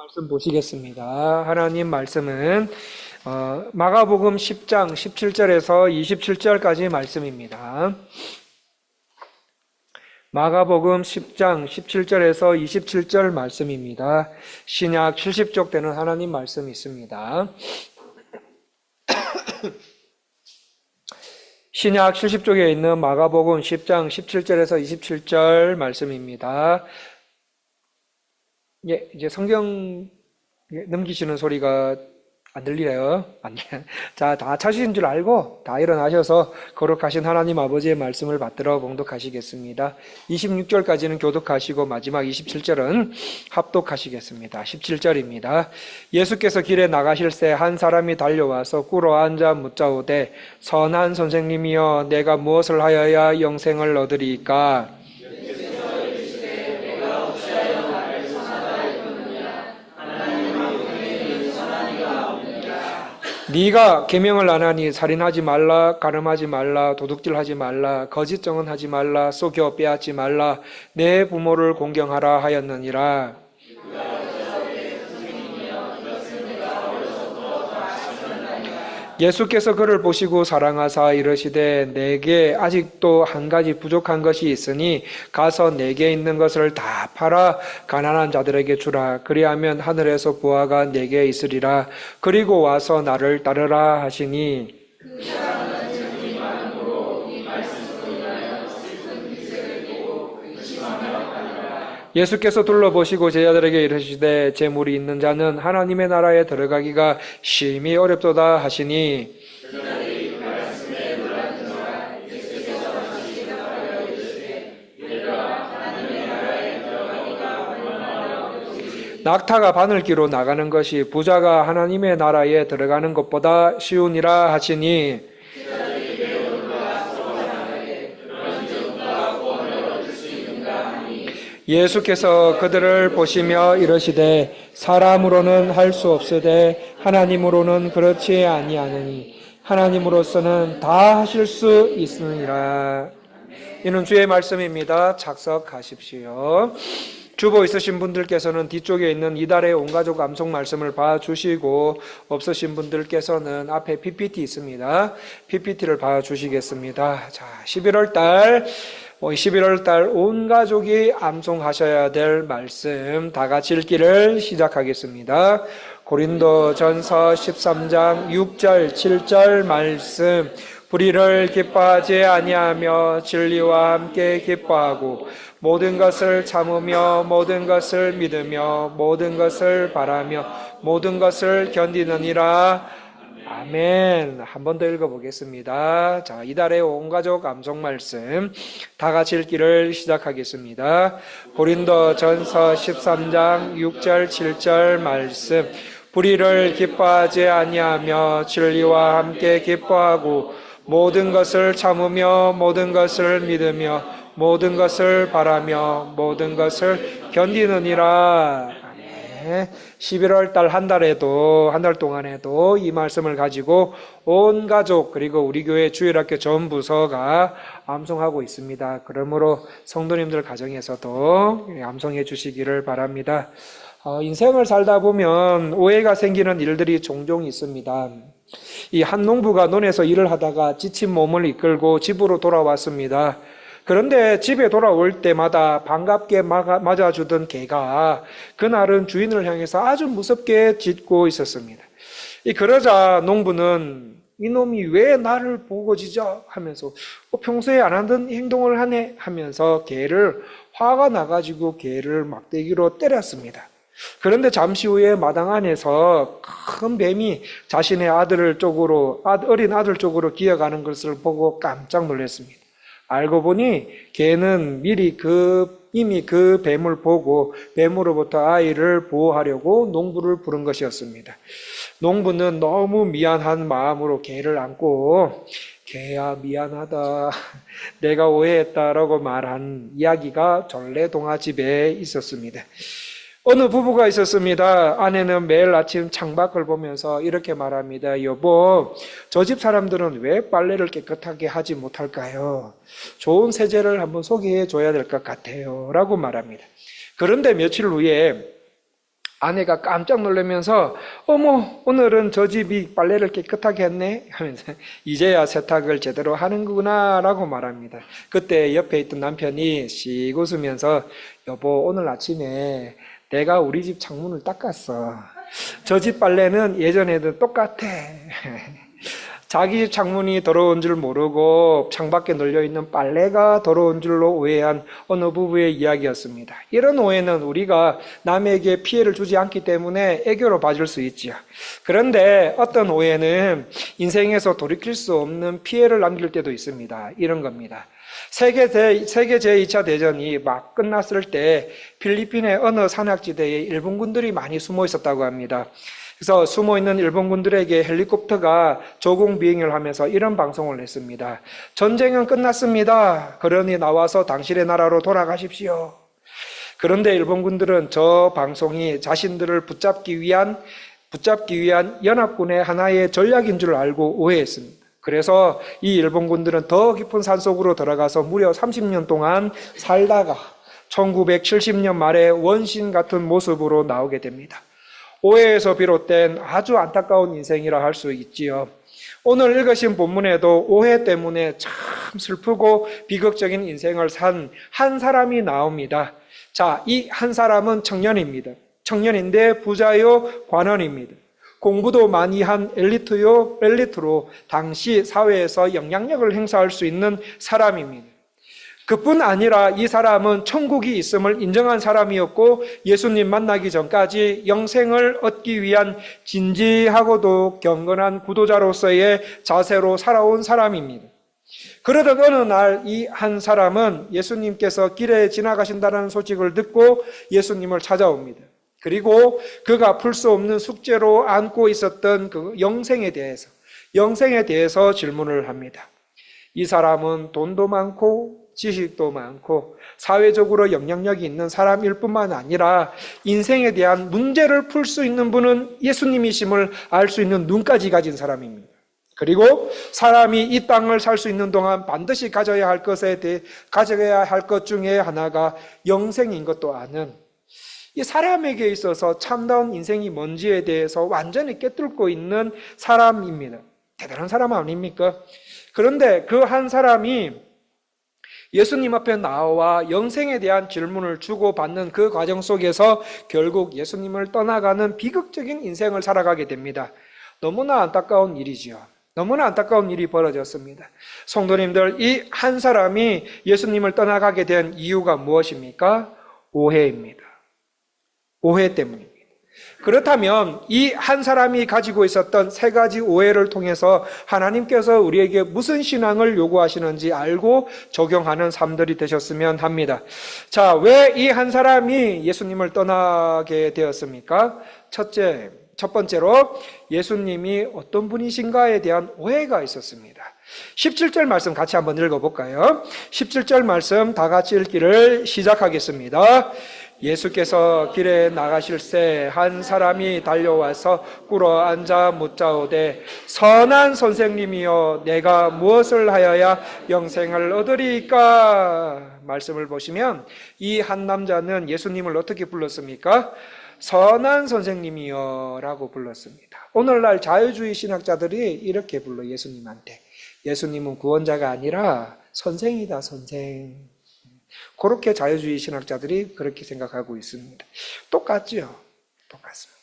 말씀 보시겠습니다. 하나님 말씀은 마가복음 10장 17절에서 27절까지 말씀입니다. 마가복음 10장 17절에서 27절 말씀입니다. 신약 70쪽 되는 하나님 말씀이 있습니다. 신약 70쪽에 있는 마가복음 10장 17절에서 27절 말씀입니다. 이제 성경 넘기시는 소리가 안 들리네요. 자, 다 찾으신 줄 알고 다 일어나셔서 거룩하신 하나님 아버지의 말씀을 받들어 봉독하시겠습니다. 26절까지는 교독하시고 마지막 27절은 합독하시겠습니다. 17절입니다. 예수께서 길에 나가실새 한 사람이 달려와서 꿇어 앉아 묻자오되 선한 선생님이여 내가 무엇을 하여야 영생을 얻으리이까? 네가 계명을 안 하니 살인하지 말라, 간음하지 말라, 도둑질하지 말라, 거짓 증언하지 말라, 속여 빼앗지 말라, 내 부모를 공경하라 하였느니라. 예수께서 그를 보시고 사랑하사 이르시되 내게 아직도 한 가지 부족한 것이 있으니 가서 내게 있는 것을 다 팔아 가난한 자들에게 주라. 그리하면 하늘에서 보화가 내게 있으리라. 그리고 와서 나를 따르라 하시니 예수께서 둘러보시고 제자들에게 이르시되 재물이 있는 자는 하나님의 나라에 들어가기가 심히 어렵도다 하시니 낙타가 바늘기로 나가는 것이 부자가 하나님의 나라에 들어가는 것보다 쉬우니라 하시니 예수께서 그들을 보시며 이르시되 사람으로는 할 수 없으되 하나님으로는 그렇지 아니하느니 하나님으로서는 다 하실 수 있으니라. 이는 주의 말씀입니다. 착석하십시오. 주보 있으신 분들께서는 뒤쪽에 있는 이달의 온가족 암송 말씀을 봐주시고 없으신 분들께서는 앞에 PPT 있습니다. PPT를 봐주시겠습니다. 자, 11월 달 온 가족이 암송하셔야 될 말씀 다 같이 읽기를 시작하겠습니다. 고린도전서 13장 6절 7절 말씀 불의를 기뻐하지 아니하며 진리와 함께 기뻐하고 모든 것을 참으며 모든 것을 믿으며 모든 것을 바라며 모든 것을 견디느니라. 아멘. 한 번 더 읽어보겠습니다. 자, 이달의 온가족 암송 말씀 다 같이 읽기를 시작하겠습니다. 고린도전서 13장 6절 7절 말씀 불의를 기뻐하지 아니하며 진리와 함께 기뻐하고 모든 것을 참으며 모든 것을 믿으며 모든 것을 바라며 모든 것을 견디느니라. 11월 달 한 달 동안에도 이 말씀을 가지고 온 가족 그리고 우리 교회 주일학교 전 부서가 암송하고 있습니다. 그러므로 성도님들 가정에서도 암송해 주시기를 바랍니다. 인생을 살다 보면 오해가 생기는 일들이 종종 있습니다. 이 한 농부가 논에서 일을 하다가 지친 몸을 이끌고 집으로 돌아왔습니다. 그런데 집에 돌아올 때마다 반갑게 맞아주던 개가 그날은 주인을 향해서 아주 무섭게 짖고 있었습니다. 그러자 농부는 이놈이 왜 나를 보고 짖어? 하면서 평소에 안 하던 행동을 하네? 하면서 개를 화가 나가지고 개를 막대기로 때렸습니다. 그런데 잠시 후에 마당 안에서 큰 뱀이 자신의 어린 아들 쪽으로 기어가는 것을 보고 깜짝 놀랐습니다. 알고 보니 개는 미리 이미 그 뱀을 보고 뱀으로부터 아이를 보호하려고 농부를 부른 것이었습니다. 농부는 너무 미안한 마음으로 개를 안고 개야 미안하다, 내가 오해했다라고 말한 이야기가 전래동화집에 있었습니다. 어느 부부가 있었습니다. 아내는 매일 아침 창밖을 보면서 이렇게 말합니다. 여보, 저 집 사람들은 왜 빨래를 깨끗하게 하지 못할까요? 좋은 세제를 한번 소개해 줘야 될 것 같아요 라고 말합니다. 그런데 며칠 후에 아내가 깜짝 놀라면서 어머, 오늘은 저 집이 빨래를 깨끗하게 했네 하면서 이제야 세탁을 제대로 하는구나 라고 말합니다. 그때 옆에 있던 남편이 씩 웃으면서 여보, 오늘 아침에 내가 우리 집 창문을 닦았어. 저 집 빨래는 예전에도 똑같아. 자기 집 창문이 더러운 줄 모르고 창밖에 널려있는 빨래가 더러운 줄로 오해한 어느 부부의 이야기였습니다. 이런 오해는 우리가 남에게 피해를 주지 않기 때문에 애교로 봐줄 수 있지요. 그런데 어떤 오해는 인생에서 돌이킬 수 없는 피해를 남길 때도 있습니다. 이런 겁니다. 세계 제2차 대전이 막 끝났을 때 필리핀의 어느 산악지대에 일본군들이 많이 숨어 있었다고 합니다. 그래서 숨어있는 일본군들에게 헬리콥터가 조공 비행을 하면서 이런 방송을 했습니다. 전쟁은 끝났습니다. 그러니 나와서 당신의 나라로 돌아가십시오. 그런데 일본군들은 저 방송이 자신들을 붙잡기 위한 연합군의 하나의 전략인 줄 알고 오해했습니다. 그래서 이 일본군들은 더 깊은 산속으로 들어가서 무려 30년 동안 살다가 1970년 말에 원신 같은 모습으로 나오게 됩니다. 오해에서 비롯된 아주 안타까운 인생이라 할 수 있지요. 오늘 읽으신 본문에도 오해 때문에 참 슬프고 비극적인 인생을 산 한 사람이 나옵니다. 자, 이 한 사람은 청년입니다. 청년인데 부자요, 관원입니다. 공부도 많이 한 엘리트로 당시 사회에서 영향력을 행사할 수 있는 사람입니다. 그뿐 아니라 이 사람은 천국이 있음을 인정한 사람이었고 예수님 만나기 전까지 영생을 얻기 위한 진지하고도 경건한 구도자로서의 자세로 살아온 사람입니다. 그러던 어느 날 이 한 사람은 예수님께서 길에 지나가신다는 소식을 듣고 예수님을 찾아옵니다. 그리고 그가 풀 수 없는 숙제로 안고 있었던 그 영생에 대해서 질문을 합니다. 이 사람은 돈도 많고 지식도 많고 사회적으로 영향력이 있는 사람일 뿐만 아니라 인생에 대한 문제를 풀 수 있는 분은 예수님이심을 알 수 있는 눈까지 가진 사람입니다. 그리고 사람이 이 땅을 살 수 있는 동안 반드시 가져야 할 것 중에 하나가 영생인 것도 아는 이 사람에게 있어서 참다운 인생이 뭔지에 대해서 완전히 깨뚫고 있는 사람입니다. 대단한 사람 아닙니까? 그런데 그 한 사람이 예수님 앞에 나와 영생에 대한 질문을 주고받는 그 과정 속에서 결국 예수님을 떠나가는 비극적인 인생을 살아가게 됩니다. 너무나 안타까운 일이지요. 너무나 안타까운 일이 벌어졌습니다. 성도님들, 이 한 사람이 예수님을 떠나가게 된 이유가 무엇입니까? 오해입니다. 오해 때문입니다. 그렇다면 이 한 사람이 가지고 있었던 세 가지 오해를 통해서 하나님께서 우리에게 무슨 신앙을 요구하시는지 알고 적용하는 삶들이 되셨으면 합니다. 자, 왜 이 한 사람이 예수님을 떠나게 되었습니까? 첫 번째로 예수님이 어떤 분이신가에 대한 오해가 있었습니다. 17절 말씀 같이 한번 읽어볼까요? 17절 말씀 다 같이 읽기를 시작하겠습니다. 예수께서 길에 나가실새 한 사람이 달려와서 꿇어 앉아 묻자오되 선한 선생님이여 내가 무엇을 하여야 영생을 얻으리까? 말씀을 보시면 이 한 남자는 예수님을 어떻게 불렀습니까? 선한 선생님이여 라고 불렀습니다. 오늘날 자유주의 신학자들이 이렇게 불러 예수님한테. 예수님은 구원자가 아니라 선생이다, 선생. 그렇게 자유주의 신학자들이 그렇게 생각하고 있습니다. 똑같죠? 똑같습니다.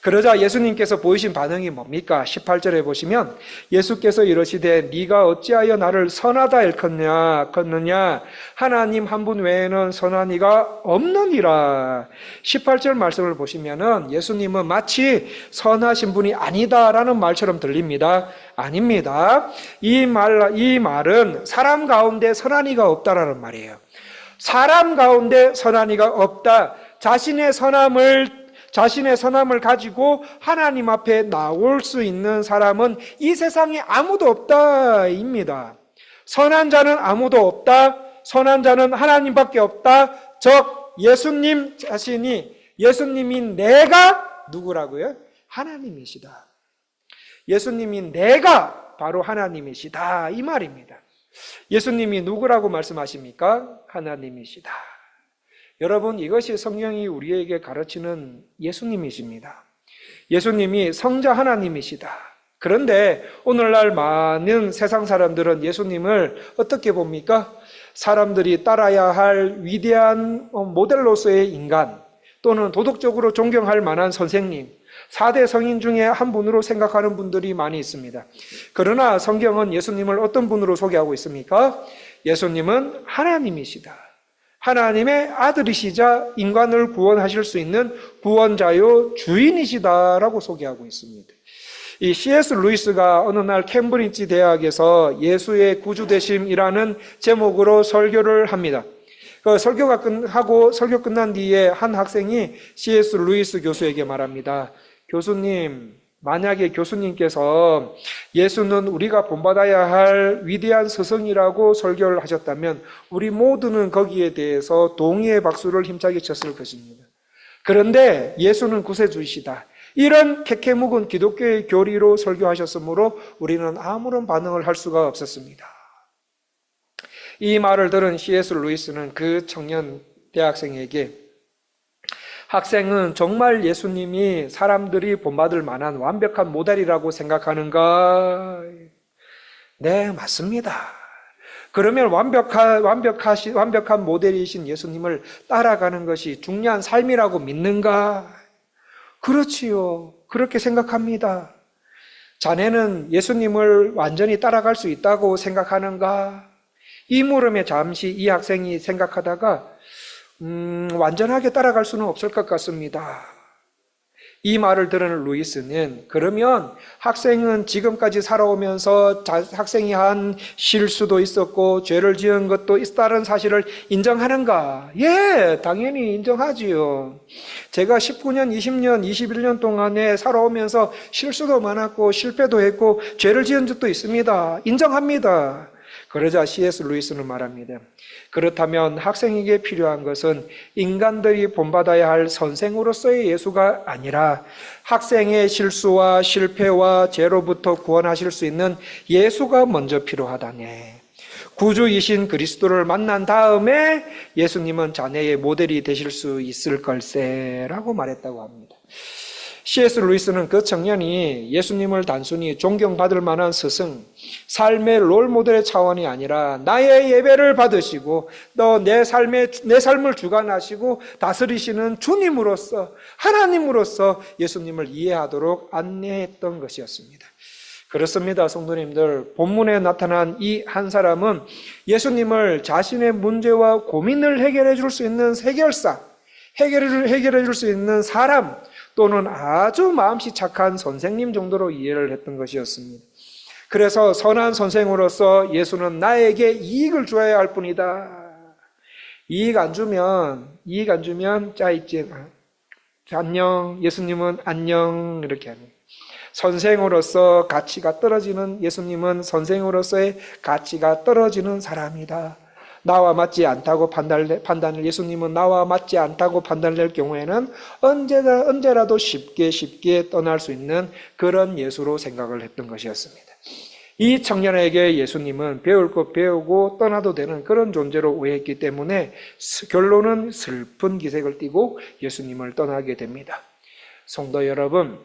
그러자 예수님께서 보이신 반응이 뭡니까? 18절에 보시면 예수께서 이러시되 네가 어찌하여 나를 선하다 일컫느냐? 하나님 한 분 외에는 선한 이가 없느니라. 18절 말씀을 보시면은 예수님은 마치 선하신 분이 아니다라는 말처럼 들립니다. 아닙니다. 이 말은 사람 가운데 선한 이가 없다라는 말이에요. 사람 가운데 선한 이가 없다. 자신의 선함을 가지고 하나님 앞에 나올 수 있는 사람은 이 세상에 아무도 없다입니다. 선한 자는 아무도 없다. 선한 자는 하나님밖에 없다. 즉 예수님 자신이, 예수님이 내가 누구라고요? 하나님이시다. 예수님이 내가 바로 하나님이시다 이 말입니다. 예수님이 누구라고 말씀하십니까? 하나님이시다. 여러분, 이것이 성경이 우리에게 가르치는 예수님이십니다. 예수님이 성자 하나님이시다. 그런데 오늘날 많은 세상 사람들은 예수님을 어떻게 봅니까? 사람들이 따라야 할 위대한 모델로서의 인간, 또는 도덕적으로 존경할 만한 선생님, 4대 성인 중에 한 분으로 생각하는 분들이 많이 있습니다. 그러나 성경은 예수님을 어떤 분으로 소개하고 있습니까? 예수님은 하나님이시다. 하나님의 아들이시자 인간을 구원하실 수 있는 구원자요 주인이시다라고 소개하고 있습니다. 이 C.S. 루이스가 어느 날 캠브리지 대학에서 예수의 구주되심이라는 제목으로 설교를 합니다. 그 설교 끝난 뒤에 한 학생이 C.S. 루이스 교수에게 말합니다. 교수님, 만약에 교수님께서 예수는 우리가 본받아야 할 위대한 스승이라고 설교를 하셨다면 우리 모두는 거기에 대해서 동의의 박수를 힘차게 쳤을 것입니다. 그런데 예수는 구세주이시다. 이런 케케묵은 기독교의 교리로 설교하셨으므로 우리는 아무런 반응을 할 수가 없었습니다. 이 말을 들은 C.S. 루이스는 그 청년 대학생에게 학생은 정말 예수님이 사람들이 본받을 만한 완벽한 모델이라고 생각하는가? 네, 맞습니다. 그러면 완벽한 모델이신 예수님을 따라가는 것이 중요한 삶이라고 믿는가? 그렇지요. 그렇게 생각합니다. 자네는 예수님을 완전히 따라갈 수 있다고 생각하는가? 이 물음에 잠시 이 학생이 생각하다가 완전하게 따라갈 수는 없을 것 같습니다. 이 말을 들은 루이스는 그러면 학생은 지금까지 살아오면서 학생이 한 실수도 있었고 죄를 지은 것도 있다는 사실을 인정하는가? 예, 당연히 인정하지요. 제가 19년, 20년, 21년 동안에 살아오면서 실수도 많았고 실패도 했고 죄를 지은 적도 있습니다. 인정합니다. 그러자 C.S. 루이스는 말합니다. 그렇다면 학생에게 필요한 것은 인간들이 본받아야 할 선생으로서의 예수가 아니라 학생의 실수와 실패와 죄로부터 구원하실 수 있는 예수가 먼저 필요하다네. 구주이신 그리스도를 만난 다음에 예수님은 자네의 모델이 되실 수 있을 걸세라고 말했다고 합니다. C.S. 루이스는 그 청년이 예수님을 단순히 존경받을 만한 스승, 삶의 롤모델의 차원이 아니라 나의 예배를 받으시고 또 내 삶을 주관하시고 다스리시는 주님으로서, 하나님으로서 예수님을 이해하도록 안내했던 것이었습니다. 그렇습니다, 성도님들. 본문에 나타난 이 한 사람은 예수님을 자신의 문제와 고민을 해결해 줄 수 있는 해결사, 해결해 줄 수 있는 사람, 또는 아주 마음씨 착한 선생님 정도로 이해를 했던 것이었습니다. 그래서 선한 선생으로서 예수는 나에게 이익을 주어야 할 뿐이다. 이익 안 주면 짜있지. 안녕, 예수님은 안녕 이렇게 합니다. 선생으로서 가치가 떨어지는 예수님은 선생으로서의 가치가 떨어지는 사람이다. 나와 맞지 않다고 판단을 예수님은 나와 맞지 않다고 판단될 경우에는 언제라도 쉽게 떠날 수 있는 그런 예수로 생각을 했던 것이었습니다. 이 청년에게 예수님은 배울 것 배우고 떠나도 되는 그런 존재로 오해했기 때문에 결론은 슬픈 기색을 띠고 예수님을 떠나게 됩니다. 성도 여러분,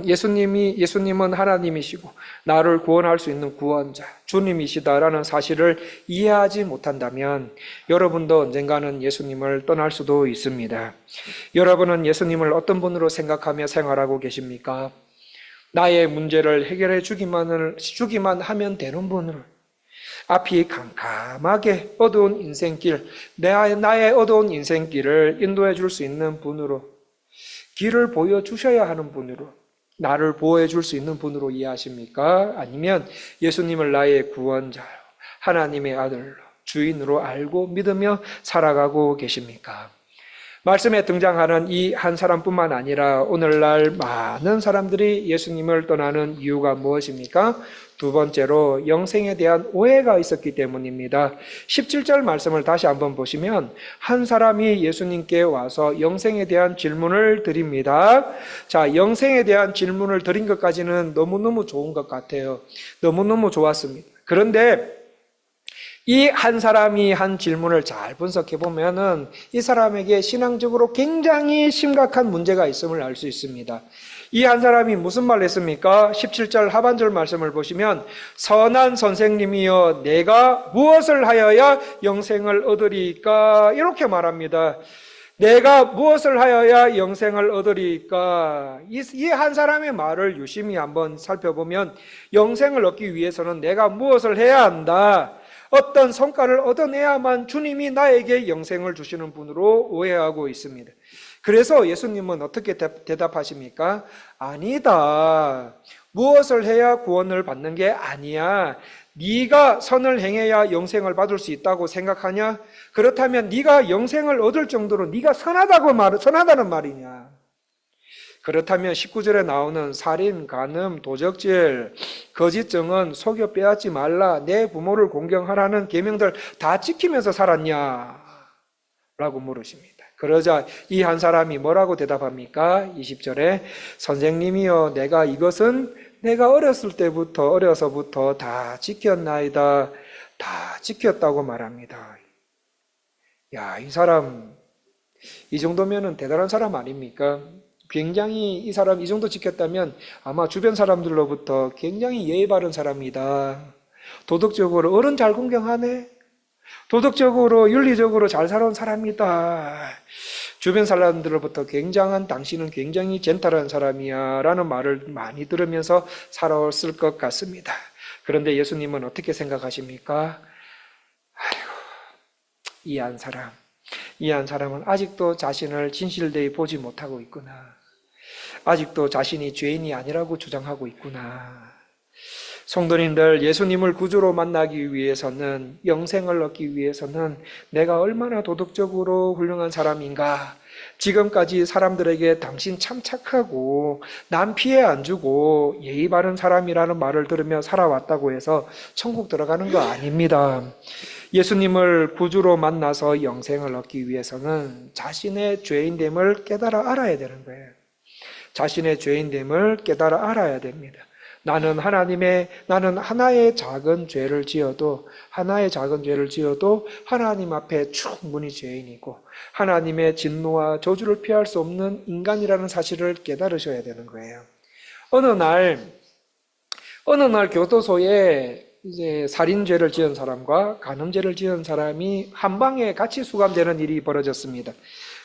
예수님은 하나님이시고 나를 구원할 수 있는 구원자, 주님이시다라는 사실을 이해하지 못한다면 여러분도 언젠가는 예수님을 떠날 수도 있습니다. 여러분은 예수님을 어떤 분으로 생각하며 생활하고 계십니까? 나의 문제를 해결해 주기만 하면 되는 분으로, 앞이 캄캄하게 어두운 인생길, 나의 어두운 인생길을 인도해 줄 수 있는 분으로, 길을 보여주셔야 하는 분으로, 나를 보호해 줄 수 있는 분으로 이해하십니까? 아니면 예수님을 나의 구원자로, 하나님의 아들로, 주인으로 알고 믿으며 살아가고 계십니까? 말씀에 등장하는 이 한 사람뿐만 아니라 오늘날 많은 사람들이 예수님을 떠나는 이유가 무엇입니까? 두 번째로 영생에 대한 오해가 있었기 때문입니다. 17절 말씀을 다시 한번 보시면 한 사람이 예수님께 와서 영생에 대한 질문을 드립니다. 자, 영생에 대한 질문을 드린 것까지는 너무너무 좋은 것 같아요. 너무너무 좋았습니다. 그런데 이 한 사람이 한 질문을 잘 분석해 보면은 이 사람에게 신앙적으로 굉장히 심각한 문제가 있음을 알 수 있습니다. 이 한 사람이 무슨 말을 했습니까? 17절 하반절 말씀을 보시면 선한 선생님이여 내가 무엇을 하여야 영생을 얻으리까? 이렇게 말합니다. 내가 무엇을 하여야 영생을 얻으리까? 이 한 사람의 말을 유심히 한번 살펴보면 영생을 얻기 위해서는 내가 무엇을 해야 한다. 어떤 성과를 얻어내야만 주님이 나에게 영생을 주시는 분으로 오해하고 있습니다. 그래서 예수님은 어떻게 대답하십니까? 아니다. 무엇을 해야 구원을 받는 게 아니야. 네가 선을 행해야 영생을 받을 수 있다고 생각하냐? 그렇다면 네가 영생을 얻을 정도로 네가 선하다는 말이냐? 그렇다면 19절에 나오는 살인, 간음, 도적질, 거짓 증언, 속여 빼앗지 말라, 내 부모를 공경하라는 계명들 다 지키면서 살았냐? 라고 물으십니다. 그러자 이 한 사람이 뭐라고 대답합니까? 20절에 선생님이여 내가 이것은 내가 어려서부터 다 지켰나이다. 다 지켰다고 말합니다. 야, 이 사람 이 정도면은 대단한 사람 아닙니까? 굉장히 이 사람 이 정도 지켰다면 아마 주변 사람들로부터 굉장히 예의 바른 사람이다. 도덕적으로 어른 잘 공경하네. 도덕적으로 윤리적으로 잘 살아온 사람이다. 주변 사람들로부터 당신은 굉장히 젠틀한 사람이야 라는 말을 많이 들으면서 살아왔을 것 같습니다. 그런데 예수님은 어떻게 생각하십니까? 아이고, 이 한 사람은 아직도 자신을 진실되이 보지 못하고 있구나. 아직도 자신이 죄인이 아니라고 주장하고 있구나. 성도님들, 예수님을 구주로 만나기 위해서는, 영생을 얻기 위해서는 내가 얼마나 도덕적으로 훌륭한 사람인가. 지금까지 사람들에게 당신 참 착하고 남 피해 안 주고 예의 바른 사람이라는 말을 들으며 살아왔다고 해서 천국 들어가는 거 아닙니다. 예수님을 구주로 만나서 영생을 얻기 위해서는 자신의 죄인됨을 깨달아 알아야 되는 거예요. 자신의 죄인됨을 깨달아 알아야 됩니다. 나는 하나의 작은 죄를 지어도 하나님 앞에 충분히 죄인이고 하나님의 진노와 저주를 피할 수 없는 인간이라는 사실을 깨달으셔야 되는 거예요. 어느 날 교도소에 이제 살인죄를 지은 사람과 간음죄를 지은 사람이 한 방에 같이 수감되는 일이 벌어졌습니다.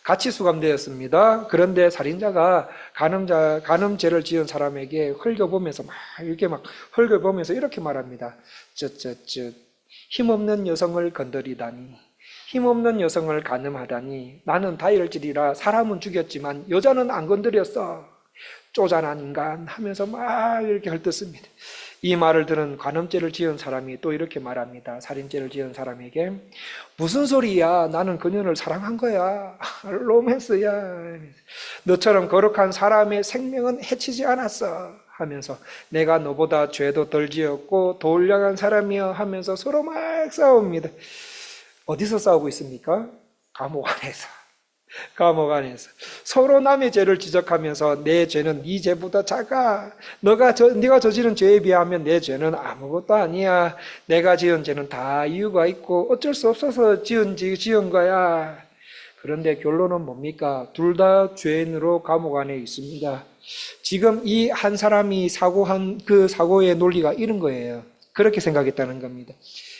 같이 수감되었습니다. 그런데 살인자가 간음죄를 지은 사람에게 헐겨보면서 이렇게 말합니다. 힘없는 여성을 건드리다니, 힘없는 여성을 간음하다니, 나는 다혈질이라 사람은 죽였지만 여자는 안 건드렸어. 쪼잔한 인간 하면서 막 이렇게 헐뜯습니다. 이 말을 들은 간음죄를 지은 사람이 또 이렇게 말합니다. 살인죄를 지은 사람에게 무슨 소리야? 나는 그녀를 사랑한 거야. 로맨스야. 너처럼 거룩한 사람의 생명은 해치지 않았어. 하면서 내가 너보다 죄도 덜 지었고 더 훌륭한 사람이야 하면서 서로 막 싸웁니다. 어디서 싸우고 있습니까? 감옥 안에서 서로 남의 죄를 지적하면서 내 죄는 네 죄보다 작아. 네가 저지른 죄에 비하면 내 죄는 아무것도 아니야. 내가 지은 죄는 다 이유가 있고 어쩔 수 없어서 지은 거야. 그런데 결론은 뭡니까? 둘 다 죄인으로 감옥 안에 있습니다. 지금 이 한 사람이 사고한 그 사고의 논리가 이런 거예요. 그렇게 생각했다는 겁니다.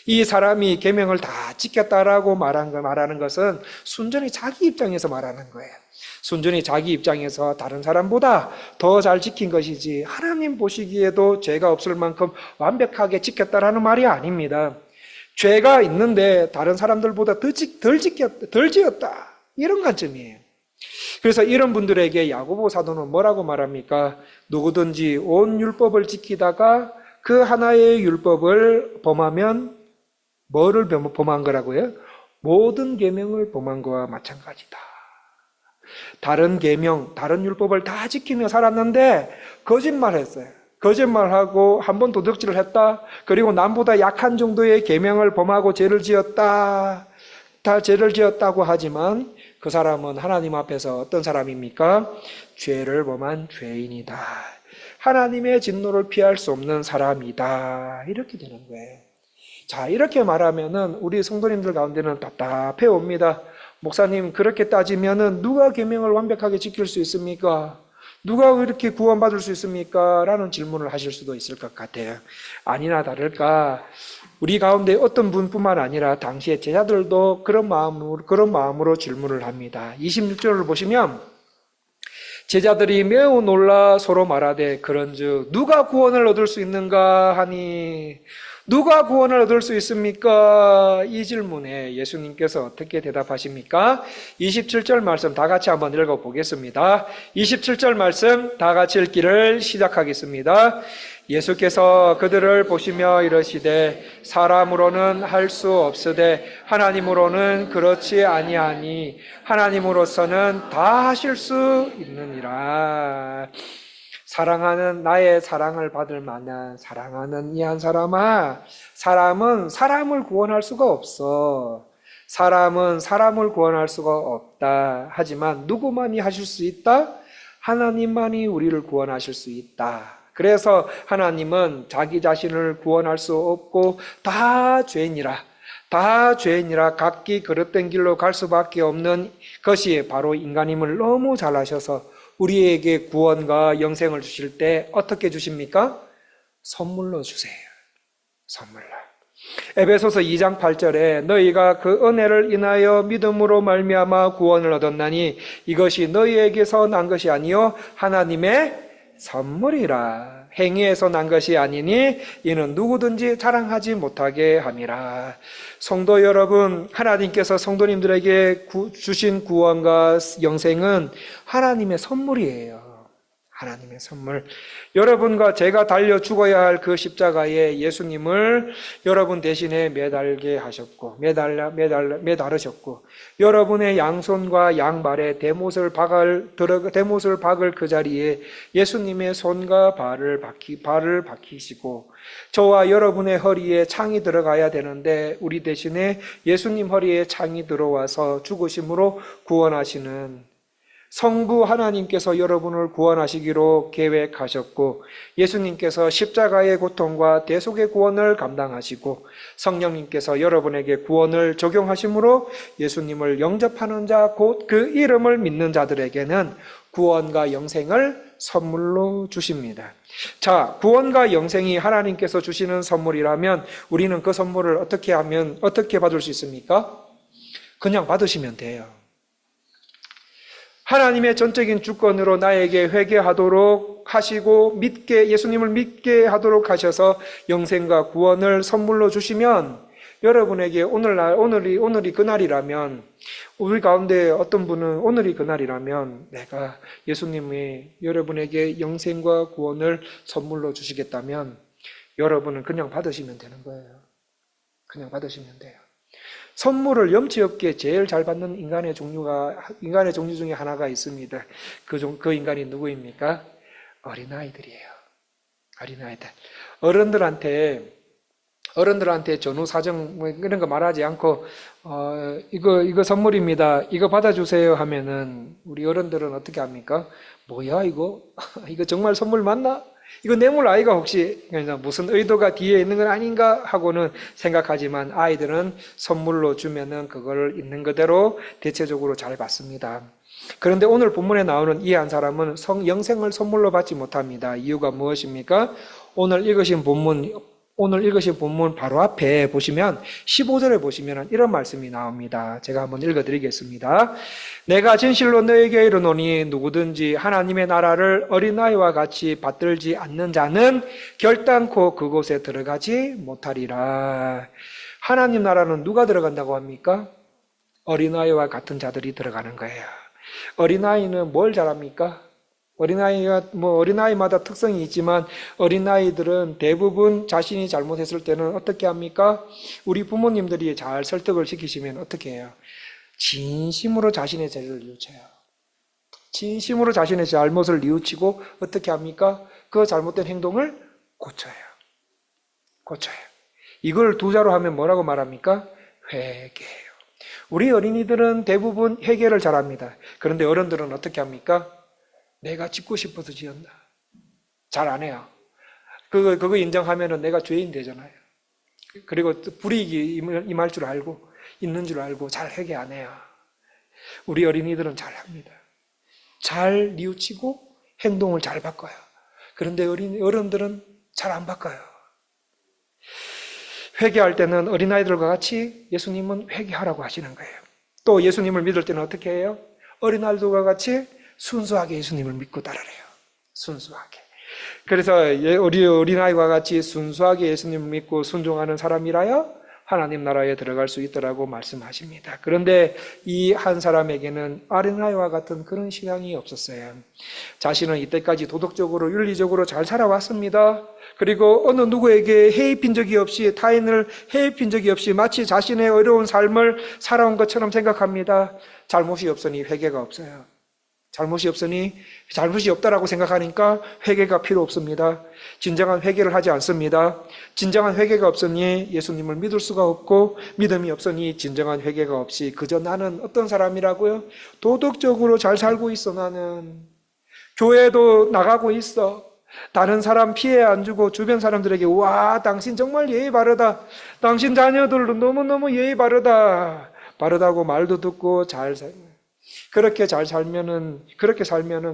이 사람이 계명을 다 지켰다라고 말하는 것은 순전히 자기 입장에서 말하는 거예요. 순전히 자기 입장에서 다른 사람보다 더 잘 지킨 것이지 하나님 보시기에도 죄가 없을 만큼 완벽하게 지켰다라는 말이 아닙니다. 죄가 있는데 다른 사람들보다 덜 지었다. 이런 관점이에요. 그래서 이런 분들에게 야고보 사도는 뭐라고 말합니까? 누구든지 온 율법을 지키다가 그 하나의 율법을 범하면 뭐를 범한 거라고요? 모든 계명을 범한 거와 마찬가지다. 다른 계명, 다른 율법을 다 지키며 살았는데 거짓말했어요. 거짓말하고 한 번 도둑질을 했다. 그리고 남보다 약한 정도의 계명을 범하고 죄를 지었다고 하지만 그 사람은 하나님 앞에서 어떤 사람입니까? 죄를 범한 죄인이다. 하나님의 진노를 피할 수 없는 사람이다. 이렇게 되는 거예요. 자, 이렇게 말하면은 우리 성도님들 가운데는 답답해 옵니다. 목사님, 그렇게 따지면은 누가 계명을 완벽하게 지킬 수 있습니까? 누가 이렇게 구원받을 수 있습니까? 라는 질문을 하실 수도 있을 것 같아요. 아니나 다를까 우리 가운데 어떤 분뿐만 아니라 당시의 제자들도 그런 마음으로 질문을 합니다. 26절을 보시면 제자들이 매우 놀라 서로 말하되 그런즉 누가 구원을 얻을 수 있는가 하니 누가 구원을 얻을 수 있습니까? 이 질문에 예수님께서 어떻게 대답하십니까? 27절 말씀 다 같이 한번 읽어보겠습니다. 27절 말씀 다 같이 읽기를 시작하겠습니다. 예수께서 그들을 보시며 이르시되 사람으로는 할 수 없으되 하나님으로는 그렇지 아니하니 하나님으로서는 다 하실 수 있느니라. 사랑하는 나의 사랑을 받을 만한 사랑하는 이 한 사람아, 사람은 사람을 구원할 수가 없어. 사람은 사람을 구원할 수가 없다. 하지만 누구만이 하실 수 있다? 하나님만이 우리를 구원하실 수 있다. 그래서 하나님은 자기 자신을 구원할 수 없고 다 죄인이라 각기 그릇된 길로 갈 수밖에 없는 것이 바로 인간임을 너무 잘 아셔서 우리에게 구원과 영생을 주실 때 어떻게 주십니까? 선물로 주세요. 선물로. 에베소서 2장 8절에 너희가 그 은혜를 인하여 믿음으로 말미암아 구원을 얻었나니 이것이 너희에게서 난 것이 아니요 하나님의 선물이라. 행위에서 난 것이 아니니 이는 누구든지 자랑하지 못하게 함이라. 성도 여러분, 하나님께서 성도님들에게 주신 구원과 영생은 하나님의 선물이에요. 하나님의 선물. 여러분과 제가 달려 죽어야 할 그 십자가에 예수님을 여러분 대신에 매달게 하셨고, 매달으셨고, 여러분의 양손과 양발에 대못을 박을 그 자리에 예수님의 손과 발을 박히시고, 저와 여러분의 허리에 창이 들어가야 되는데, 우리 대신에 예수님 허리에 창이 들어와서 죽으심으로 구원하시는 성부 하나님께서 여러분을 구원하시기로 계획하셨고 예수님께서 십자가의 고통과 대속의 구원을 감당하시고 성령님께서 여러분에게 구원을 적용하심으로 예수님을 영접하는 자 곧 그 이름을 믿는 자들에게는 구원과 영생을 선물로 주십니다. 자, 구원과 영생이 하나님께서 주시는 선물이라면 우리는 그 선물을 어떻게 받을 수 있습니까? 그냥 받으시면 돼요. 하나님의 전적인 주권으로 나에게 회개하도록 하시고 예수님을 믿게 하도록 하셔서 영생과 구원을 선물로 주시면 여러분에게 오늘이 그날이라면 우리 가운데 어떤 분은 오늘이 그날이라면 내가 예수님이 여러분에게 영생과 구원을 선물로 주시겠다면 여러분은 그냥 받으시면 되는 거예요. 그냥 받으시면 돼요. 선물을 염치 없게 제일 잘 받는 인간의 종류 중에 하나가 있습니다. 그 인간이 누구입니까? 어린아이들이에요. 어린아이들. 어른들한테 전후 사정 이런 거 말하지 않고 이거 선물입니다. 이거 받아주세요 하면은 우리 어른들은 어떻게 합니까? 뭐야 이거? 이거 정말 선물 맞나? 이거 뇌물 아이가 혹시 무슨 의도가 뒤에 있는 건 아닌가 하고는 생각하지만 아이들은 선물로 주면은 그걸 있는 그대로 대체적으로 잘 받습니다. 그런데 오늘 본문에 나오는 이 한 사람은 영생을 선물로 받지 못합니다. 이유가 무엇입니까? 오늘 읽으신 본문 바로 앞에 보시면 15절에 보시면 이런 말씀이 나옵니다. 제가 한번 읽어드리겠습니다. 내가 진실로 너에게 이르노니 누구든지 하나님의 나라를 어린아이와 같이 받들지 않는 자는 결단코 그곳에 들어가지 못하리라. 하나님 나라는 누가 들어간다고 합니까? 어린아이와 같은 자들이 들어가는 거예요. 어린아이는 뭘 잘합니까? 어린아이마다 특성이 있지만 어린아이들은 대부분 자신이 잘못했을 때는 어떻게 합니까? 우리 부모님들이 잘 설득을 시키시면 어떻게 해요? 진심으로 자신의 죄를 뉘우쳐요. 진심으로 자신의 잘못을 뉘우치고 어떻게 합니까? 그 잘못된 행동을 고쳐요. 이걸 두 자로 하면 뭐라고 말합니까? 회개해요. 우리 어린이들은 대부분 회개를 잘합니다. 그런데 어른들은 어떻게 합니까? 내가 짓고 싶어서 지었나? 잘 안 해요. 그거 인정하면은 내가 죄인 되잖아요. 그리고 또 불이익이 임할 줄 알고 있는 줄 알고 잘 회개 안 해요. 우리 어린이들은 잘 합니다. 잘 뉘우치고 행동을 잘 바꿔요. 그런데 어른들은 잘 안 바꿔요. 회개할 때는 어린아이들과 같이 예수님은 회개하라고 하시는 거예요. 또 예수님을 믿을 때는 어떻게 해요? 어린아이들과 같이 순수하게 예수님을 믿고 따르래요. 순수하게. 그래서 우리 어린아이와 같이 순수하게 예수님을 믿고 순종하는 사람이라야 하나님 나라에 들어갈 수 있더라고 말씀하십니다. 그런데 이 한 사람에게는 어린아이와 같은 그런 신앙이 없었어요. 자신은 이때까지 도덕적으로 윤리적으로 잘 살아왔습니다. 그리고 어느 누구에게 해입힌 적이 없이, 타인을 해입힌 적이 없이 마치 자신의 어려운 삶을 살아온 것처럼 생각합니다. 잘못이 없으니 회개가 없어요. 잘못이 없으니, 잘못이 없다라고 생각하니까 회개가 필요 없습니다. 진정한 회개를 하지 않습니다. 진정한 회개가 없으니 예수님을 믿을 수가 없고, 믿음이 없으니 진정한 회개가 없이 그저 나는 어떤 사람이라고요? 도덕적으로 잘 살고 있어. 나는 교회도 나가고 있어. 다른 사람 피해 안 주고 주변 사람들에게 와, 당신 정말 예의 바르다. 당신 자녀들도 너무너무 예의 바르다. 바르다고 말도 듣고 잘 살고. 그렇게 살면은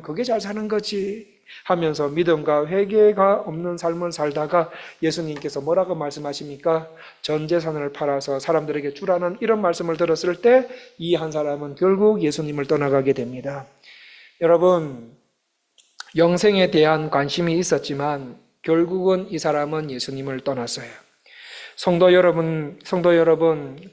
그게 잘 사는 거지 하면서 믿음과 회개가 없는 삶을 살다가 예수님께서 뭐라고 말씀하십니까? 전 재산을 팔아서 사람들에게 주라는 이런 말씀을 들었을 때 이 한 사람은 결국 예수님을 떠나가게 됩니다. 여러분, 영생에 대한 관심이 있었지만 결국은 이 사람은 예수님을 떠났어요. 성도 여러분,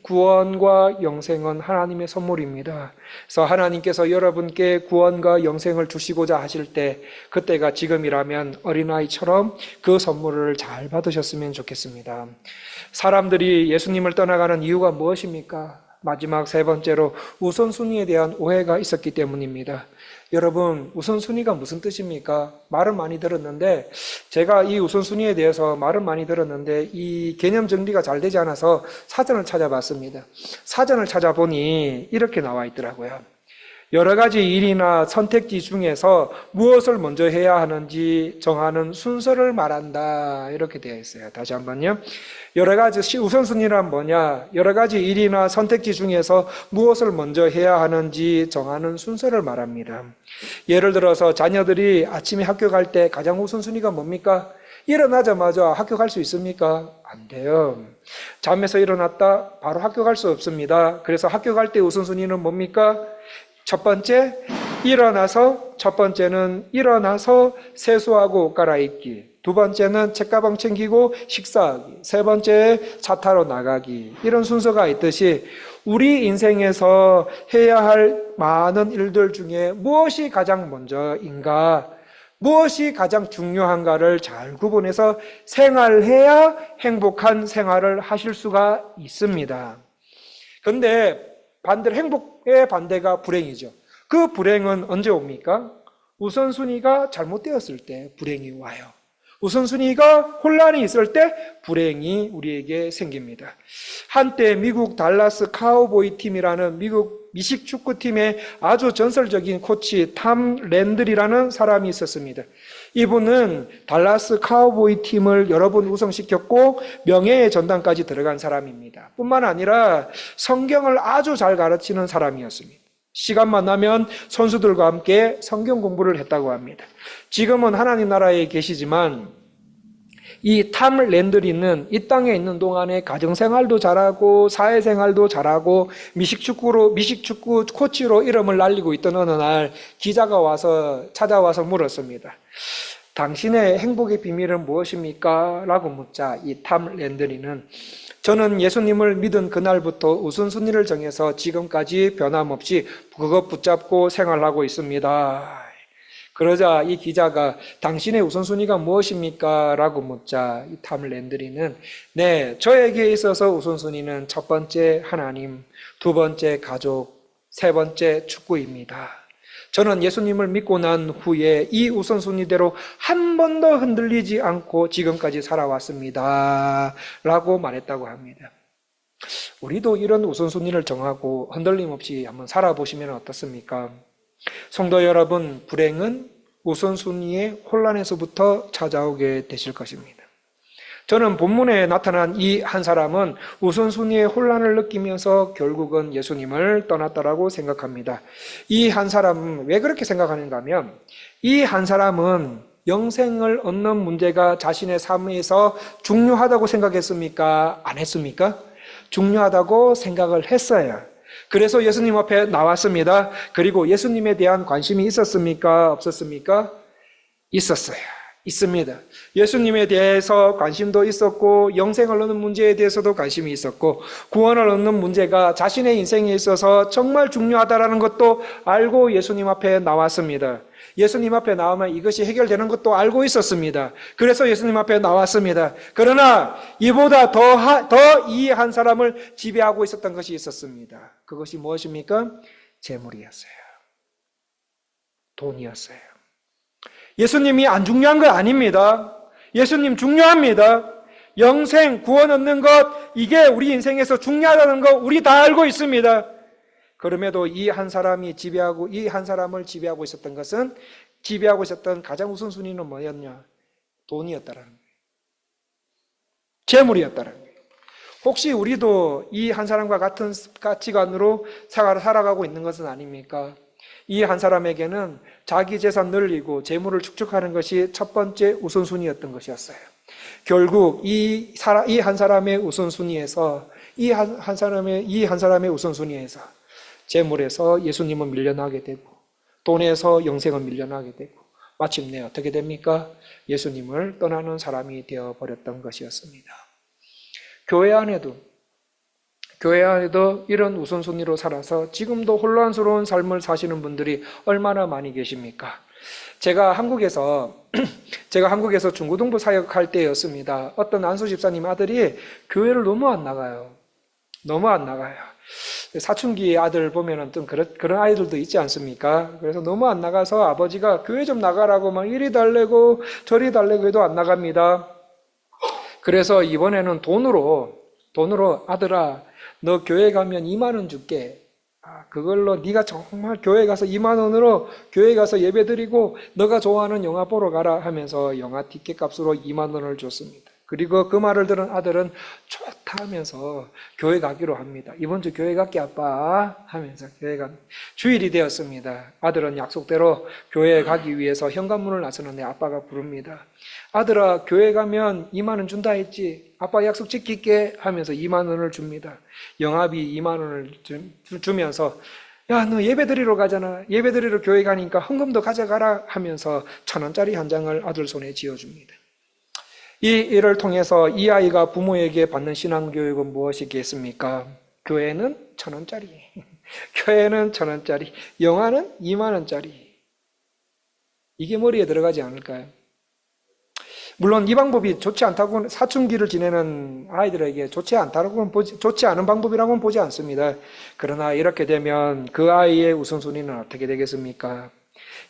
구원과 영생은 하나님의 선물입니다. 그래서 하나님께서 여러분께 구원과 영생을 주시고자 하실 때, 그때가 지금이라면 어린아이처럼 그 선물을 잘 받으셨으면 좋겠습니다. 사람들이 예수님을 떠나가는 이유가 무엇입니까? 마지막 세 번째로 우선순위에 대한 오해가 있었기 때문입니다. 여러분, 우선순위가 무슨 뜻입니까? 말은 많이 들었는데, 제가 이 우선순위에 대해서 말은 많이 들었는데 이 개념 정리가 잘 되지 않아서 사전을 찾아봤습니다. 사전을 찾아보니 이렇게 나와 있더라고요. 여러 가지 일이나 선택지 중에서 무엇을 먼저 해야 하는지 정하는 순서를 말한다, 이렇게 되어 있어요. 다시 한번요. 여러 가지 우선순위란 뭐냐? 여러 가지 일이나 선택지 중에서 무엇을 먼저 해야 하는지 정하는 순서를 말합니다. 예를 들어서 자녀들이 아침에 학교 갈 때 가장 우선순위가 뭡니까? 일어나자마자 학교 갈 수 있습니까? 안 돼요. 잠에서 일어났다 바로 학교 갈 수 없습니다. 그래서 학교 갈 때 우선순위는 뭡니까? 첫 번째는 일어나서 세수하고 옷 갈아입기. 두 번째는 책가방 챙기고 식사하기. 세 번째 차 타러 나가기. 이런 순서가 있듯이 우리 인생에서 해야 할 많은 일들 중에 무엇이 가장 먼저인가, 무엇이 가장 중요한가를 잘 구분해서 생활해야 행복한 생활을 하실 수가 있습니다. 그런데 반대로 행복의 반대가 불행이죠. 그 불행은 언제 옵니까? 우선순위가 잘못되었을 때 불행이 와요. 우선순위가 혼란이 있을 때 불행이 우리에게 생깁니다. 한때 미국 달라스 카우보이 팀이라는 미국 미식 축구팀의 아주 전설적인 코치 탐 랜들이라는 사람이 있었습니다. 이분은 달라스 카우보이 팀을 여러 번 우승시켰고 명예의 전당까지 들어간 사람입니다. 뿐만 아니라 성경을 아주 잘 가르치는 사람이었습니다. 시간만 나면 선수들과 함께 성경 공부를 했다고 합니다. 지금은 하나님 나라에 계시지만 이 탐 랜드리는 이 땅에 있는 동안에 가정생활도 잘하고 사회생활도 잘하고 미식축구 코치로 이름을 날리고 있던 어느 날 기자가 찾아와서 물었습니다. 당신의 행복의 비밀은 무엇입니까? 라고 묻자 이 탐 랜드리는 저는 예수님을 믿은 그날부터 우선순위를 정해서 지금까지 변함없이 그것 붙잡고 생활하고 있습니다. 그러자 이 기자가 당신의 우선순위가 무엇입니까? 라고 묻자 이 탐 랜드리는 네, 저에게 있어서 우선순위는 첫 번째 하나님, 두 번째 가족, 세 번째 축구입니다. 저는 예수님을 믿고 난 후에 이 우선순위대로 한 번도 흔들리지 않고 지금까지 살아왔습니다. 라고 말했다고 합니다. 우리도 이런 우선순위를 정하고 흔들림 없이 한번 살아보시면 어떻습니까? 성도 여러분, 불행은 우선순위의 혼란에서부터 찾아오게 되실 것입니다. 저는 본문에 나타난 이 한 사람은 우선순위의 혼란을 느끼면서 결국은 예수님을 떠났다라고 생각합니다. 이 한 사람은 왜 그렇게 생각하는가 하면 이 한 사람은 영생을 얻는 문제가 자신의 삶에서 중요하다고 생각했습니까? 안 했습니까? 중요하다고 생각을 했어요. 그래서 예수님 앞에 나왔습니다. 그리고 예수님에 대한 관심이 있었습니까? 없었습니까? 있었어요. 있습니다. 예수님에 대해서 관심도 있었고 영생을 얻는 문제에 대해서도 관심이 있었고 구원을 얻는 문제가 자신의 인생에 있어서 정말 중요하다는 것도 알고 예수님 앞에 나왔습니다. 예수님 앞에 나오면 이것이 해결되는 것도 알고 있었습니다. 그래서 예수님 앞에 나왔습니다. 그러나 이보다 더 이 한 사람을 지배하고 있었던 것이 있었습니다. 그것이 무엇입니까? 재물이었어요. 돈이었어요. 예수님이 안 중요한 거 아닙니다. 예수님 중요합니다. 영생, 구원 얻는 것, 이게 우리 인생에서 중요하다는 거 우리 다 알고 있습니다. 그럼에도 이 한 사람을 지배하고 있었던 것은 지배하고 있었던 가장 우선순위는 뭐였냐? 돈이었다라는 거예요. 재물이었다라는 거예요. 혹시 우리도 이 한 사람과 같은 가치관으로 살아가고 있는 것은 아닙니까? 이 한 사람에게는 자기 재산 늘리고 재물을 축적하는 것이 첫 번째 우선순위였던 것이었어요. 결국 이 한 사람의 우선순위에서 이 한 사람의 우선순위에서 재물에서 예수님은 밀려나게 되고 돈에서 영생은 밀려나게 되고 마침내 어떻게 됩니까? 예수님을 떠나는 사람이 되어버렸던 것이었습니다. 교회 안에도 이런 우선순위로 살아서 지금도 혼란스러운 삶을 사시는 분들이 얼마나 많이 계십니까? 제가 한국에서 중고등부 사역할 때였습니다. 어떤 안수 집사님 아들이 교회를 너무 안 나가요. 사춘기 아들 보면은 좀 그런 아이들도 있지 않습니까? 그래서 너무 안 나가서 아버지가 교회 좀 나가라고 막 이리 달래고 저리 달래고 해도 안 나갑니다. 그래서 이번에는 돈으로 아들아, 너 교회 가면 2만 원 줄게. 그걸로 네가 정말 교회 가서 2만 원으로 교회 가서 예배 드리고 너가 좋아하는 영화 보러 가라 하면서 영화 티켓 값으로 2만 원을 줬습니다. 그리고 그 말을 들은 아들은 좋다 하면서 교회 가기로 합니다. 이번 주 교회 갈게 아빠 하면서 주일이 되었습니다. 아들은 약속대로 교회에 가기 위해서 현관문을 나서는데 아빠가 부릅니다. 아들아, 교회 가면 2만 원 준다 했지? 아빠 약속 지킬게 하면서 2만 원을 줍니다. 영합이 2만 원을 주면서 야, 너 예배 드리러 가잖아. 예배 드리러 교회 가니까 헌금도 가져가라 하면서 1,000원짜리 한 장을 아들 손에 쥐어줍니다. 이 일을 통해서 이 아이가 부모에게 받는 신앙교육은 무엇이겠습니까? 교회는 1,000원짜리, 교회는 1,000원짜리, 영화는 2만 원짜리. 이게 머리에 들어가지 않을까요? 물론 이 방법이 좋지 않다고는, 사춘기를 지내는 아이들에게 좋지 않은 방법이라고는 보지 않습니다. 그러나 이렇게 되면 그 아이의 우선순위는 어떻게 되겠습니까?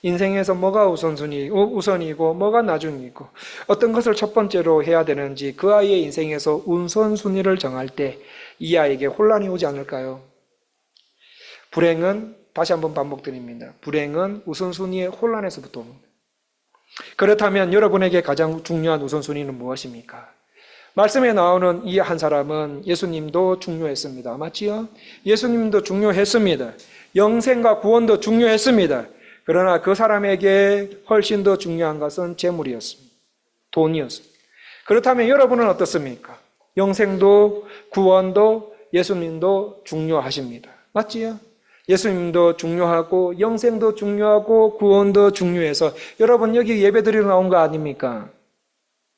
인생에서 뭐가 우선이고 뭐가 나중이고 어떤 것을 첫 번째로 해야 되는지 그 아이의 인생에서 우선순위를 정할 때 이 아이에게 혼란이 오지 않을까요? 불행은, 다시 한번 반복드립니다. 불행은 우선순위의 혼란에서부터 옵니다. 그렇다면 여러분에게 가장 중요한 우선순위는 무엇입니까? 말씀에 나오는 이 한 사람은 예수님도 중요했습니다. 맞지요? 예수님도 중요했습니다. 영생과 구원도 중요했습니다. 그러나 그 사람에게 훨씬 더 중요한 것은 재물이었습니다. 돈이었습니다. 그렇다면 여러분은 어떻습니까? 영생도 구원도 예수님도 중요하십니다. 맞지요? 예수님도 중요하고 영생도 중요하고 구원도 중요해서 여러분 여기 예배드리러 나온 거 아닙니까?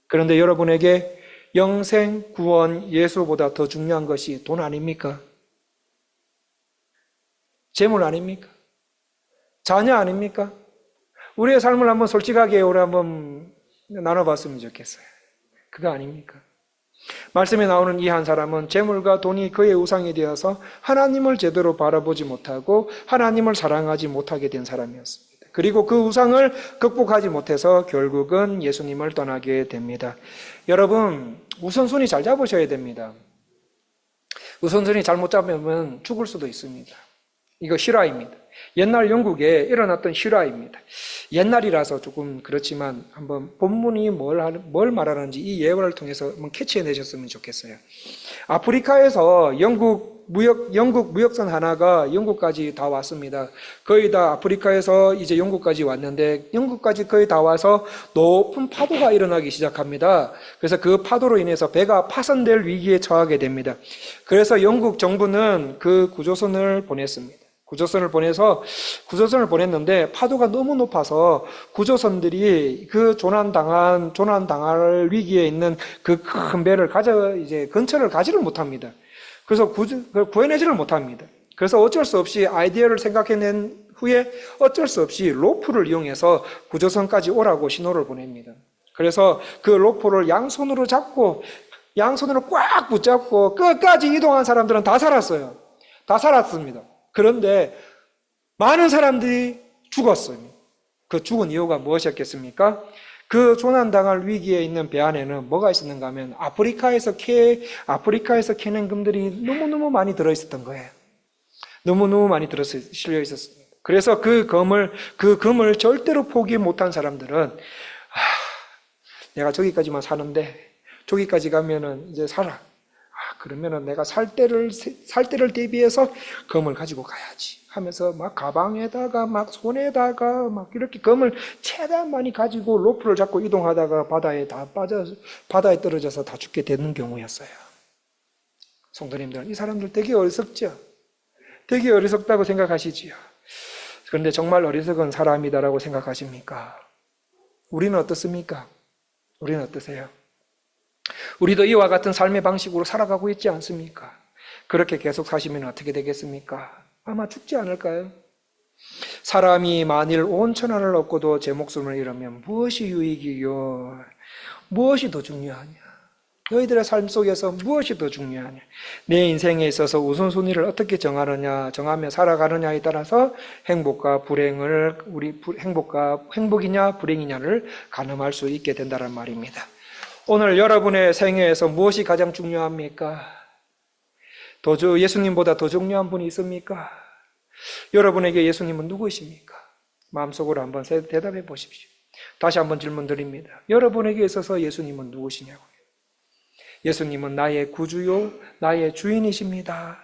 그런데 여러분에게 영생, 구원, 예수보다 더 중요한 것이 돈 아닙니까? 재물 아닙니까? 자녀 아닙니까? 우리의 삶을 한번 솔직하게 우리 한번 나눠봤으면 좋겠어요. 그거 아닙니까? 말씀에 나오는 이 한 사람은 재물과 돈이 그의 우상이 되어서 하나님을 제대로 바라보지 못하고 하나님을 사랑하지 못하게 된 사람이었습니다. 그리고 그 우상을 극복하지 못해서 결국은 예수님을 떠나게 됩니다. 여러분, 우선순위 잘 잡으셔야 됩니다. 우선순위 잘못 잡으면 죽을 수도 있습니다. 이거 실화입니다. 옛날 영국에 일어났던 실화입니다. 옛날이라서 조금 그렇지만 한번 본문이 뭘 말하는지 이 예화를 통해서 한번 캐치해내셨으면 좋겠어요. 아프리카에서 영국 무역선 하나가 영국까지 다 왔습니다. 거의 다 아프리카에서 이제 영국까지 왔는데 영국까지 거의 다 와서 높은 파도가 일어나기 시작합니다. 그래서 그 파도로 인해서 배가 파손될 위기에 처하게 됩니다. 그래서 영국 정부는 그 구조선을 보냈습니다. 구조선을 보냈는데 파도가 너무 높아서 구조선들이 그 조난당할 위기에 있는 그 큰 배를 근처를 가지를 못합니다. 그래서 구해내지를 못합니다. 그래서 어쩔 수 없이 아이디어를 생각해낸 후에 어쩔 수 없이 로프를 이용해서 구조선까지 오라고 신호를 보냅니다. 그래서 그 로프를 양손으로 꽉 붙잡고 끝까지 이동한 사람들은 다 살았어요. 다 살았습니다. 그런데 많은 사람들이 죽었어요. 그 죽은 이유가 무엇이었겠습니까? 그 조난당할 위기에 있는 배 안에는 뭐가 있었는가 하면 아프리카에서 캐낸 금들이 너무너무 많이 들어있었던 거예요. 너무너무 많이 실려 있었습니다. 그래서 그 금을 절대로 포기 못한 사람들은 내가 저기까지만 사는데 저기까지 가면은 이제 살아. 그러면은 내가 살 때를 대비해서 금을 가지고 가야지 하면서 막 가방에다가 막 손에다가 막 이렇게 금을 최대한 많이 가지고 로프를 잡고 이동하다가 바다에 떨어져서 다 죽게 되는 경우였어요. 성도님들, 이 사람들 되게 어리석죠? 되게 어리석다고 생각하시지요? 그런데 정말 어리석은 사람이다라고 생각하십니까? 우리는 어떻습니까? 우리는 어떠세요? 우리도 이와 같은 삶의 방식으로 살아가고 있지 않습니까? 그렇게 계속 사시면 어떻게 되겠습니까? 아마 죽지 않을까요? 사람이 만일 온 천하를 얻고도 제 목숨을 잃으면 무엇이 유익이요? 무엇이 더 중요하냐? 너희들의 삶 속에서 무엇이 더 중요하냐? 내 인생에 있어서 우선순위를 어떻게 정하며 살아가느냐에 따라서 행복이냐 불행이냐를 가늠할 수 있게 된다는 말입니다. 오늘 여러분의 생애에서 무엇이 가장 중요합니까? 예수님보다 더 중요한 분이 있습니까? 여러분에게 예수님은 누구이십니까? 마음속으로 한번 대답해 보십시오. 다시 한번 질문 드립니다. 여러분에게 있어서 예수님은 누구시냐고요? 예수님은 나의 구주요, 나의 주인이십니다.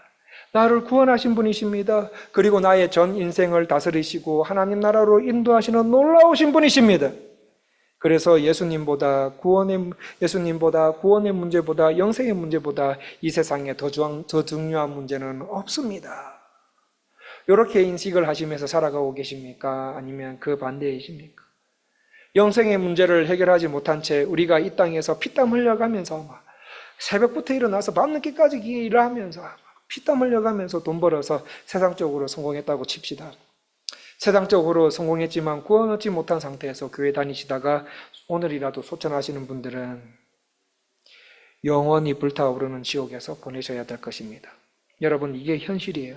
나를 구원하신 분이십니다. 그리고 나의 전 인생을 다스리시고 하나님 나라로 인도하시는 놀라우신 분이십니다. 그래서 예수님보다 구원의 문제보다 영생의 문제보다 이 세상에 더 중요한 문제는 없습니다. 이렇게 인식을 하시면서 살아가고 계십니까? 아니면 그 반대이십니까? 영생의 문제를 해결하지 못한 채 우리가 이 땅에서 피땀 흘려가면서 새벽부터 일어나서 밤늦게까지 일을 하면서 피땀 흘려가면서 돈 벌어서 세상적으로 성공했다고 칩시다. 세상적으로 성공했지만 구원 얻지 못한 상태에서 교회 다니시다가 오늘이라도 소천하시는 분들은 영원히 불타오르는 지옥에서 보내셔야 될 것입니다. 여러분, 이게 현실이에요.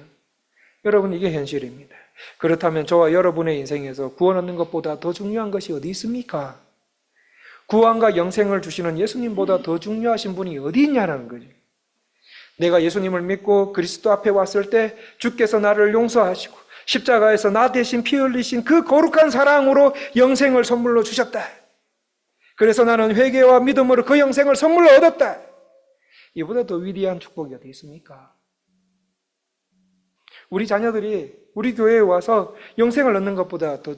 여러분, 이게 현실입니다. 그렇다면 저와 여러분의 인생에서 구원 얻는 것보다 더 중요한 것이 어디 있습니까? 구원과 영생을 주시는 예수님보다 더 중요하신 분이 어디 있냐는 거죠. 내가 예수님을 믿고 그리스도 앞에 왔을 때 주께서 나를 용서하시고 십자가에서 나 대신 피 흘리신 그 거룩한 사랑으로 영생을 선물로 주셨다. 그래서 나는 회개와 믿음으로 그 영생을 선물로 얻었다. 이보다 더 위대한 축복이 어디 있습니까? 우리 자녀들이 우리 교회에 와서 영생을 얻는 것보다 더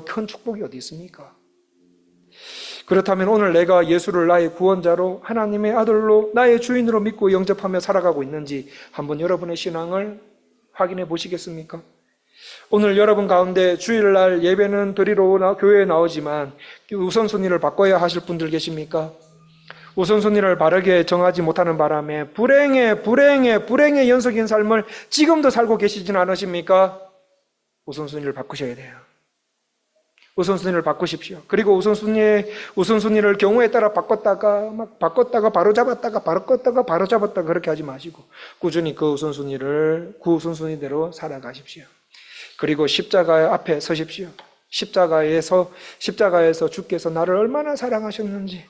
큰 축복이 어디 있습니까? 그렇다면 오늘 내가 예수를 나의 구원자로 하나님의 아들로 나의 주인으로 믿고 영접하며 살아가고 있는지 한번 여러분의 신앙을 확인해 보시겠습니까? 오늘 여러분 가운데 주일날 예배는 드리러 교회에 나오지만 우선순위를 바꿔야 하실 분들 계십니까? 우선순위를 바르게 정하지 못하는 바람에 불행의 연속인 삶을 지금도 살고 계시진 않으십니까? 우선순위를 바꾸셔야 돼요. 우선순위를 바꾸십시오. 그리고 우선순위를 경우에 따라 바꿨다가 바로 잡았다가 그렇게 하지 마시고 꾸준히 그 우선순위대로 살아가십시오. 그리고 십자가 앞에 서십시오. 십자가에서 주께서 나를 얼마나 사랑하시는지,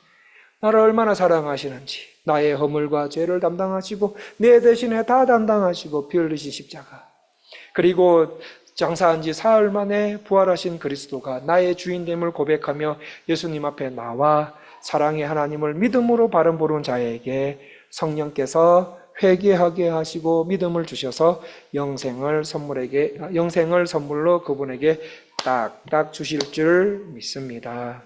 나의 허물과 죄를 담당하시고 내 대신에 다 담당하시고 피 흘리신 십자가, 그리고 장사한 지 사흘 만에 부활하신 그리스도가 나의 주인됨을 고백하며 예수님 앞에 나와 사랑의 하나님을 믿음으로 바른 보는 자에게 성령께서 회개하게 하시고 믿음을 주셔서 영생을 선물로 그분에게 딱딱 주실 줄 믿습니다.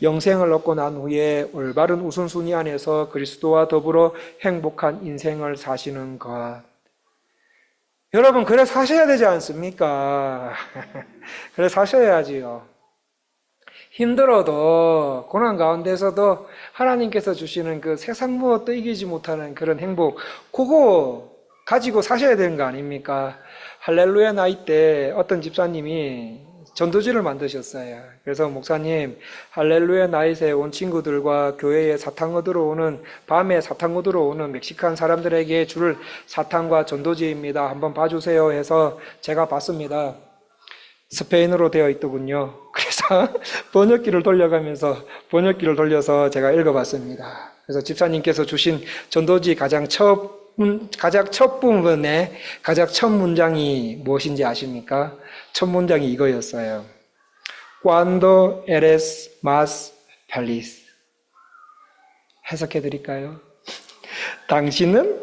영생을 얻고 난 후에 올바른 우선순위 안에서 그리스도와 더불어 행복한 인생을 사시는 것. 여러분, 그래 사셔야 되지 않습니까? 그래 사셔야지요. 힘들어도 고난 가운데서도 하나님께서 주시는 그 세상 무엇도 이기지 못하는 그런 행복, 그거 가지고 사셔야 되는 거 아닙니까? 할렐루야 나이 때 어떤 집사님이 전도지를 만드셨어요. 그래서 목사님, 할렐루야 나잇에 온 친구들과 교회에 사탕 얻으러 오는, 밤에 사탕 얻으러 오는 멕시칸 사람들에게 줄 사탕과 전도지입니다. 한번 봐주세요 해서 제가 봤습니다. 스페인어로 되어 있더군요. 그래서 번역기를 돌려서 제가 읽어봤습니다. 그래서 집사님께서 주신 전도지 가장 첫 부분에 가장 첫 문장이 무엇인지 아십니까? 첫 문장이 이거였어요. Cuando eres más feliz. 해석해 드릴까요? 당신은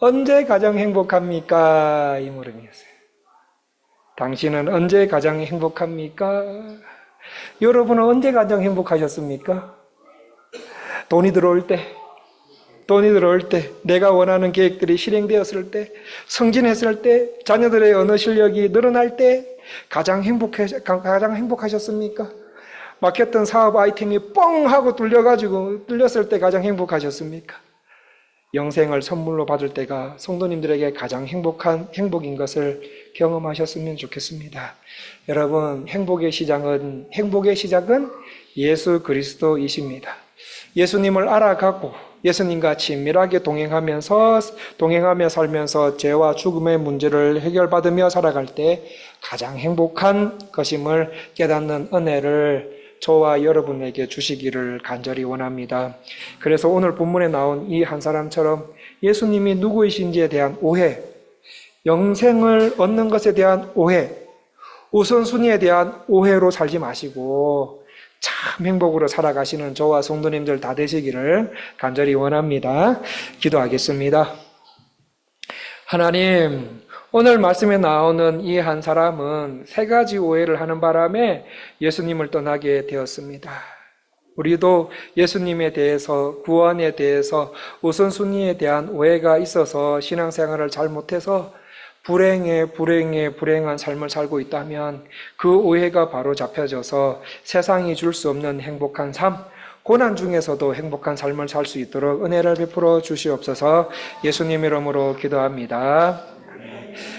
언제 가장 행복합니까? 이 물음이었어요. 당신은 언제 가장 행복합니까? 여러분은 언제 가장 행복하셨습니까? 돈이 들어올 때, 내가 원하는 계획들이 실행되었을 때, 승진했을 때, 자녀들의 언어 실력이 늘어날 때 가장 행복하셨습니까? 막혔던 사업 아이템이 뻥 하고 뚫렸을 때 가장 행복하셨습니까? 영생을 선물로 받을 때가 성도님들에게 가장 행복인 것을 경험하셨으면 좋겠습니다. 여러분, 행복의 시작은 예수 그리스도이십니다. 예수님을 알아가고 예수님과 친밀하게 동행하며 살면서 죄와 죽음의 문제를 해결받으며 살아갈 때 가장 행복한 것임을 깨닫는 은혜를 저와 여러분에게 주시기를 간절히 원합니다. 그래서 오늘 본문에 나온 이 한 사람처럼 예수님이 누구이신지에 대한 오해, 영생을 얻는 것에 대한 오해, 우선순위에 대한 오해로 살지 마시고 참 행복으로 살아가시는 저와 성도님들 다 되시기를 간절히 원합니다. 기도하겠습니다. 하나님, 오늘 말씀에 나오는 이 한 사람은 세 가지 오해를 하는 바람에 예수님을 떠나게 되었습니다. 우리도 예수님에 대해서, 구원에 대해서, 우선순위에 대한 오해가 있어서 신앙생활을 잘못해서 불행한 삶을 살고 있다면 그 오해가 바로 잡혀져서 세상이 줄 수 없는 행복한 삶, 고난 중에서도 행복한 삶을 살 수 있도록 은혜를 베풀어 주시옵소서. 예수님 이름으로 기도합니다.